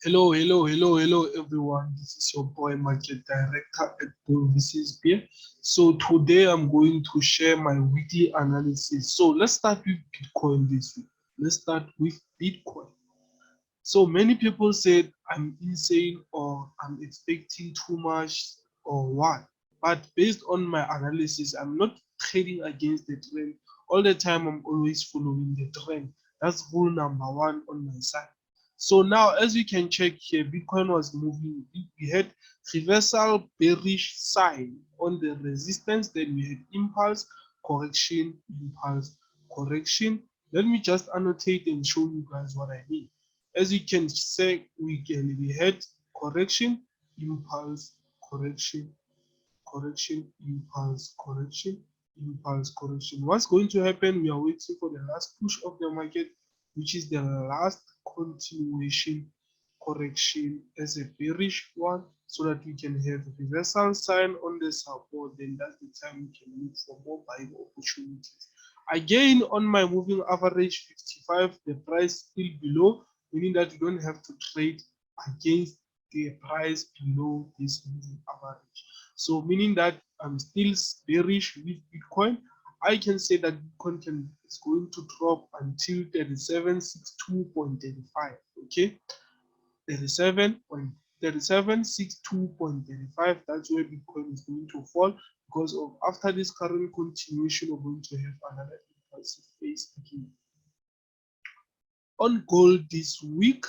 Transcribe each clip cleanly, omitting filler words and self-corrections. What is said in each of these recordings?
Hello, everyone. This is your boy, Market Director at BullvsBear. So today I'm going to share my weekly analysis. So let's start with Bitcoin this week. Let's start with Bitcoin. So many people said I'm insane or I'm expecting too much or what. But based on my analysis, I'm not trading against the trend. All the time, I'm always following the trend. That's rule number one on my side. So now, as you can check here, Bitcoin was moving. We had reversal bearish sign on the resistance. Then we had impulse, correction, impulse, correction. Let me just annotate and show you guys what I mean. As you can say, we had correction, impulse, correction, correction, impulse, correction, impulse, correction. What's going to happen? We are waiting for the last push of the market, which is the last continuation correction as a bearish one, so that we can have a reversal sign on the support. Then that's the time we can look for more buying opportunities. Again, on my moving average 55, the price still below, meaning that you don't have to trade against the price below this moving average. So meaning that I'm still bearish with Bitcoin. I can say that Bitcoin is going to drop until 3762.35. Okay, 37.32.35. That's where Bitcoin is going to fall, because of after this current continuation, we're going to have another impulsive phase again. On gold this week,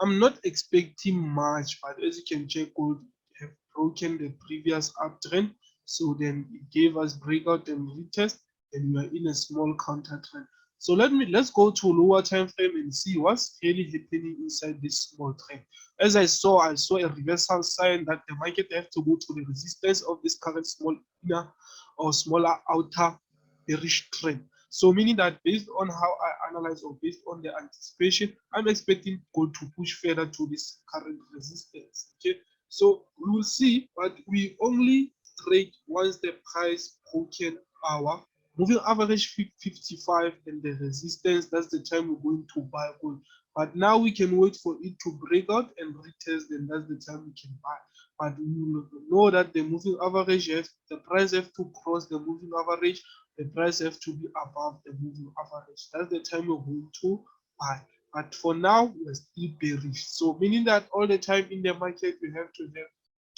I'm not expecting much, but as you can check, gold have broken the previous uptrend. So then it gave us breakout and retest, and we are in a small counter trend. So let's go to lower time frame and see what's really happening inside this small trend. As I saw a reversal sign that the market have to go to the resistance of this current small inner or smaller outer bearish trend. So meaning that based on how I analyze or based on the anticipation, I'm expecting gold to push further to this current resistance. Okay, so we will see, but we only trade once the price broken our moving average 55 and the resistance. That's the time we're going to buy gold. But now we can wait for it to break out and retest, and that's the time we can buy. But we will know that the moving average, the price have to cross the moving average, the price have to be above the moving average. That's the time we're going to buy. But for now, we're still bearish. So meaning that all the time in the market, we have to have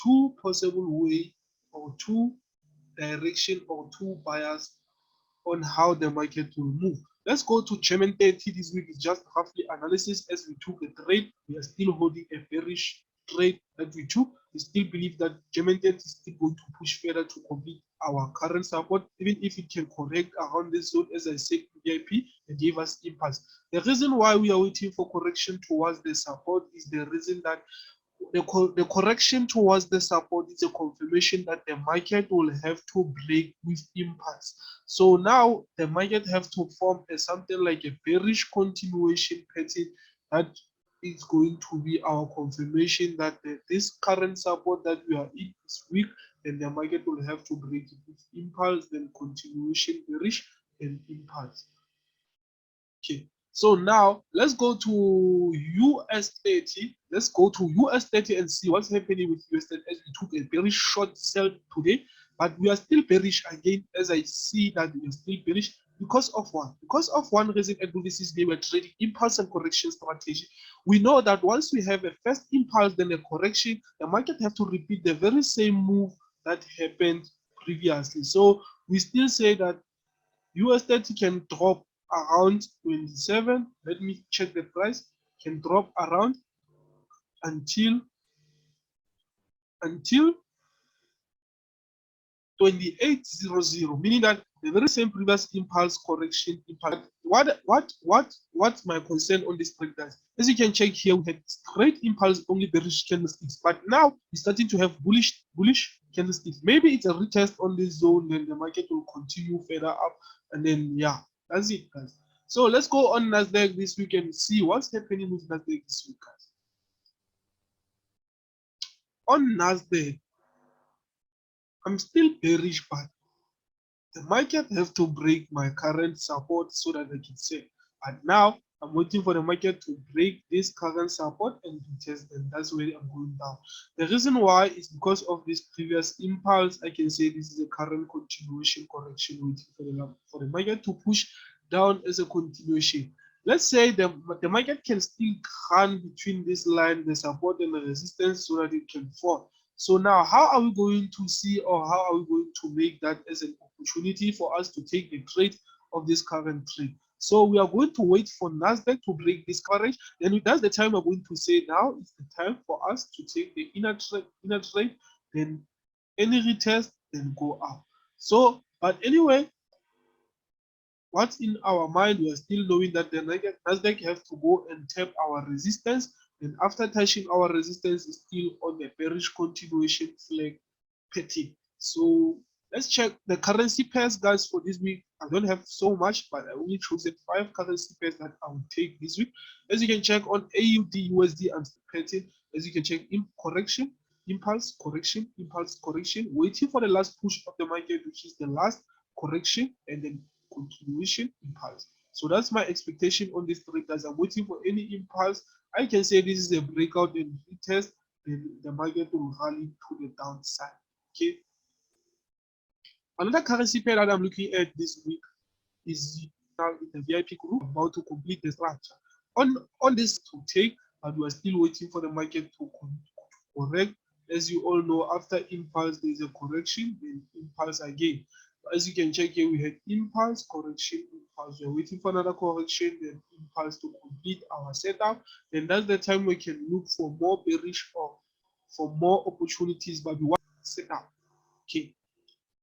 two possible ways or two direction or two buyers on how the market will move. Let's go to German 30 this week. It's just roughly analysis. As we took a trade, we are still holding a bearish trade that we took. We still believe that German 30 is still going to push further to complete our current support, even if it can correct around this zone. As I said, VIP, it gave us impulse. The reason why we are waiting for correction towards the support is the reason that the correction towards the support is a confirmation that the market will have to break with impulse. So now the market have to form something like a bearish continuation pattern that is going to be our confirmation that this current support that we are in is weak, and the market will have to break it with impulse, then continuation bearish and impulse. Okay, so now let's go to US 30. Let's go to US 30 and see what's happening with US 30, as we took a very short sell today, but we are still bearish again, as I see that we are still bearish because of what? Because of one reason, and this is they were trading impulse and correction strategy. We know that once we have a first impulse, then a correction, the market have to repeat the very same move that happened previously. So we still say that US 30 can drop around 27. Let me check the price. Can drop around until 2800, meaning that the very same previous impulse correction impact. What's my concern on this trade, guys? As you can check here, we had straight impulse, only bearish candlesticks, but now we're starting to have bullish candlesticks. Maybe it's a retest on this zone, then the market will continue further up, and then yeah, that's it, guys. So let's go on Nasdaq this week and see what's happening with Nasdaq this week, guys. On Nasdaq, I'm still bearish, but the market have to break my current support so that I can say But now I'm waiting for the market to break this current support and retest, and that's where I'm going down. The reason why is because of this previous impulse. I can say this is a current continuation correction waiting for the market to push down as a continuation. Let's say the market can still run between this line, the support and the resistance, so that it can fall. So now, how are we going to see, or how are we going to make that as an opportunity for us to take the trade of this current trade? So we are going to wait for Nasdaq to break this coverage. Then that's the time we're going to say now it's the time for us to take the inner trade, then any retest, then go up. So, but anyway, what's in our mind, we are still knowing that the Nasdaq have to go and tap our resistance. And after touching our resistance, is still on the bearish continuation flag pattern. So let's check the currency pairs, guys, for this week. I don't have so much, but I only chosen 5 currency pairs that I will take this week. As you can check on AUD, USD, and pattern. As you can check in correction, impulse, correction, impulse, correction, waiting for the last push of the market, which is the last correction, and then continuation impulse. So that's my expectation on this trade, guys. I'm waiting for any impulse. I can say this is a breakout and retest, then the market will rally to the downside. Okay. Another currency pair that I'm looking at this week is now in the VIP group, about to complete the structure. On this to take, but we are still waiting for the market to correct. As you all know, after impulse, there's a correction, then impulse again. As you can check here, we had impulse, correction, impulse. We're waiting for another correction, then impulse to complete our setup. Then that's the time we can look for more bearish or for more opportunities, but we want setup. Okay.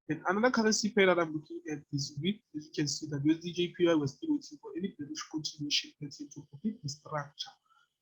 Then another currency pair that I'm looking at this week, as you can see, that USD-JPY was still waiting for any bearish continuation to complete the structure.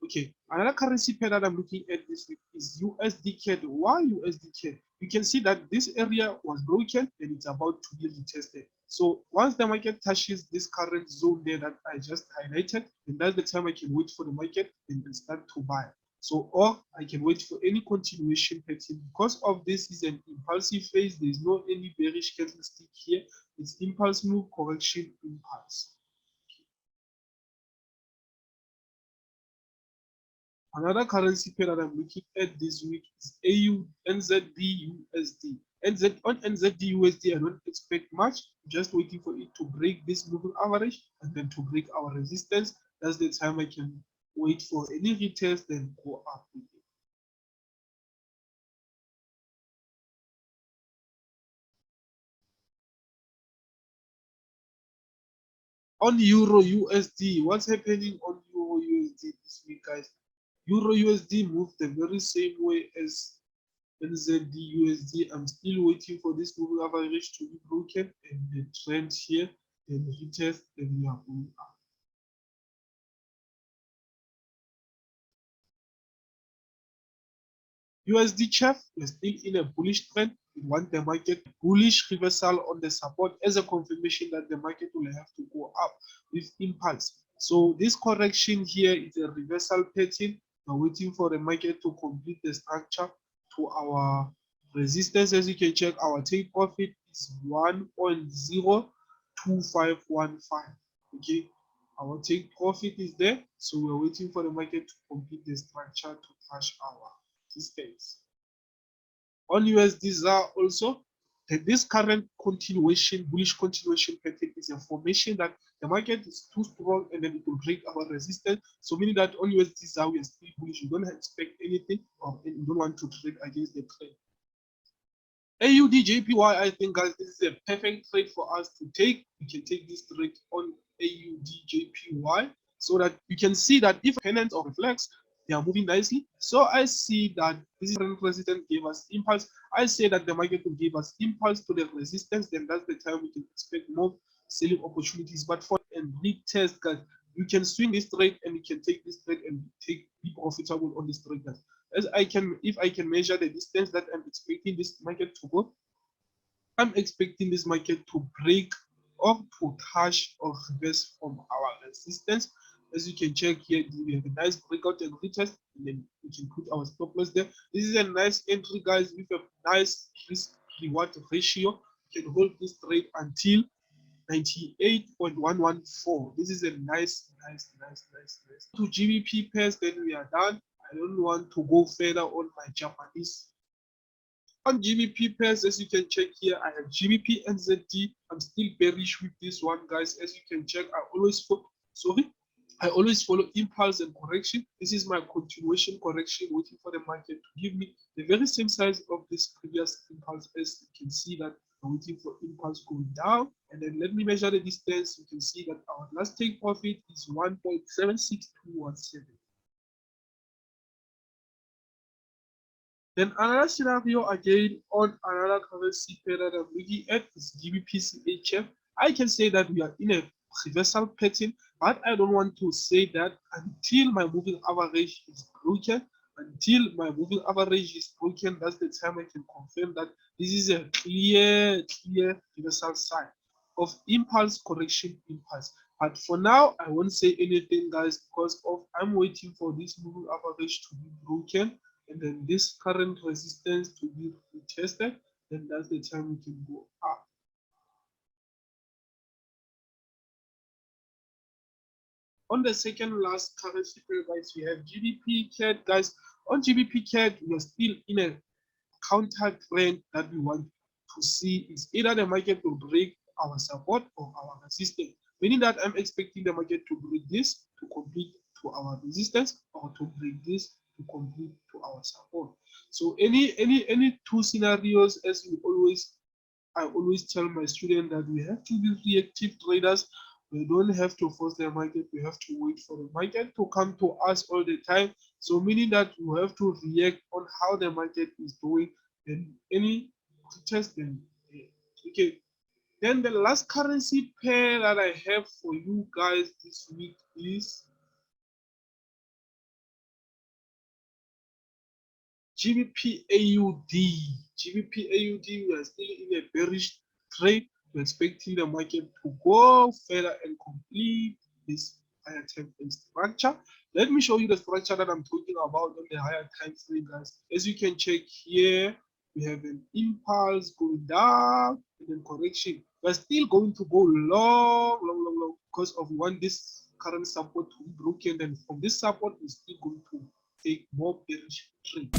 Okay, another currency pair that I'm looking at this week is Usdzar. Why Usdzar? You can see that this area was broken and it's about to be retested. So once the market touches this current zone there that I just highlighted, then that's the time I can wait for the market and start to buy. So, or I can wait for any continuation pattern. Because of this is an impulsive phase, there's no any bearish candlestick here. It's impulse move, correction, impulse. Another currency pair that I'm looking at this week is NZD-USD. On NZD-USD, I don't expect much. Just waiting for it to break this moving average and then to break our resistance. That's the time I can wait for any retest, then go up with it. On Euro USD, what's happening on Euro USD this week, guys? Euro USD moved the very same way as NZD USD. I'm still waiting for this moving average to be broken and the trend here, then retest, then we are going up. USD chart is still in a bullish trend. We want the market bullish reversal on the support as a confirmation that the market will have to go up with impulse. So this correction here is a reversal pattern. We're waiting for the market to complete the structure to our resistance. As you can check, our take profit is 1.02515. Okay, our take profit is there. So we're waiting for the market to complete the structure to touch our resistance. On Usdzar also, this current continuation, bullish continuation pattern is a formation that the market is too strong and then it will break our resistance. So meaning that on Usdzar we are still bullish. You don't expect anything or you don't want to trade against the trend. AUD-JPY, I think, guys, this is a perfect trade for us to take. We can take this trade on AUD-JPY so that you can see that if pennants or reflex, they are moving nicely. So I see that this current resistance gave us impulse. I say that the market will give us impulse to the resistance, then that's the time we can expect more selling opportunities. But for and retest, guys, you can swing this trade and you can take this trade and be profitable on this trade, guys. As I can, if I can measure the distance that I'm expecting this market to go, I'm expecting this market to break or to touch or reverse from our resistance. As you can check here, we have a nice breakout and retest, and then we can put our stop loss there. This is a nice entry, guys, with a nice risk reward ratio. You can hold this trade until 98.114. This is a nice. To GBP pairs, then we are done. I don't want to go further on my Japanese. On GBP pairs, as you can check here, I have GBP NZD. I'm still bearish with this one, guys. As you can check, I always follow impulse and correction. This is my continuation correction, waiting for the market to give me the very same size of this previous impulse. As you can see that I'm waiting for impulse going down. And then let me measure the distance. You can see that our last take profit is 1.76217. Then another scenario again on another currency pair that I'm looking at is GBP-CHF. I can say that we are in a reversal pattern, but I don't want to say that until my moving average is broken. Until my moving average is broken, that's the time I can confirm that this is a clear reversal sign of impulse correction impulse. But for now, I won't say anything, guys, because I'm waiting for this moving average to be broken and then this current resistance to be retested. Then that's the time we can go up. On the second last currency pair, guys, we have GBP-CAD. Guys, on GBP-CAD, we are still in a counter trend that we want to see. Is either the market will break our support or our resistance, meaning that I'm expecting the market to break this to complete to our resistance, or to break this to complete to our support. So any two scenarios, as I always tell my students that we have to be reactive traders. We don't have to force the market. We have to wait for the market to come to us all the time. So meaning that we have to react on how the market is doing. And any test them. Okay. Then the last currency pair that I have for you guys this week is GBP-AUD. GBP-AUD, we are still in a bearish trade. We're expecting the market to go further and complete this higher time frame structure. Let me show you the structure that I'm talking about on the higher time frame, guys. As you can check here, we have an impulse going down and then correction. We're still going to go long because of this current support to be broken. And from this support, we're still going to take more bearish trade.